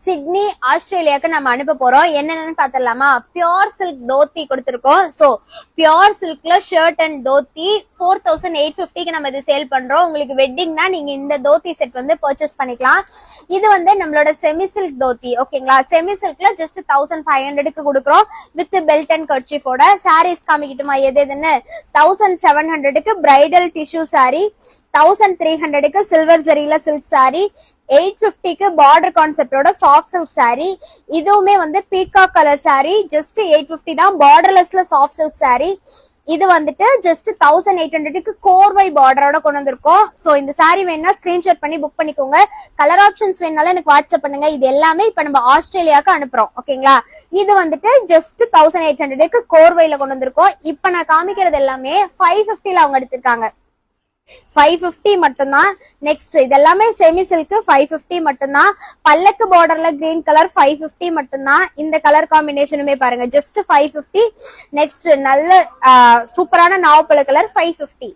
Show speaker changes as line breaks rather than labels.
Sydney ஆஸ்திரேலியாவுக்கு நம்ம அனுப்ப போறோம். என்னென்னு பாத்திரலாமா? பியோர் சில்க் தோத்தி கொடுத்திருக்கோம். சோ பியோர் சில்க்ல ஷர்ட் அண்ட் தோத்தி 4850க்கு நம்ம இது சேல் பண்றோம். உங்களுக்கு வெட்டிங்னா நீங்க இந்த தோத்தி செட் வந்து பர்ச்சேஸ் பண்ணிக்கலாம். இது வந்து நம்மளோட செமி சில்க் தோத்தி. ஓகேங்களா? செமி சில்க்ல ஜஸ்ட் 1500க்கு கொடுக்குறோம் வித் பெல்ட் அண்ட் கர்ச்சீஃபோட. சாரீஸ் காமிக்கிட்டுமா எது எதுன்னு? 1700க்கு பிரைடல் டிஷ்யூ சாரி, 1300க்கு சில்வர் ஜரியில சில்க் சாரி, 850க்கு பார்டர் கான்செப்டோட சாஃப்ட் சில்க் சாரி. இதுவுமே வந்து பீகாக் கலர் சாரி, ஜஸ்ட் 850 தான். பார்டர்லெஸ்ல சாஃப்ட் சில்க் சாரி. இது வந்துட்டு ஜஸ்ட் 1800க்கு கோர்வை பார்டரோட கொண்டு வந்திருக்கோம். சோ இந்த சாரி வேணா ஸ்கிரீன்ஷாட் பண்ணி புக் பண்ணிக்கோங்க. கலர் ஆப்ஷன்ஸ் வேணாலும் எனக்கு வாட்ஸ்அப் பண்ணுங்க. இது எல்லாமே இப்ப நம்ம ஆஸ்திரேலியாவுக்கு அனுப்புறோம். ஓகேங்களா? இது வந்துட்டு ஜஸ்ட் 1800க்கு கோர்வையில கொண்டு வந்திருக்கோம். இப்ப நான் காமிக்கிறது எல்லாமே 550ல அவங்க எடுத்திருக்காங்க. 550 மட்டும்தான். நெக்ஸ்ட் இதெல்லாமே செமி சில்க் 550 மட்டும்தான். பல்லக்கு பார்டர்ல கிரீன் கலர் 550 மட்டும்தான். இந்த கலர் காம்பினேஷனுமே பாருங்க ஜஸ்ட் 550. நெக்ஸ்ட் நல்ல சூப்பரான நாவப்பழ கலர் 550.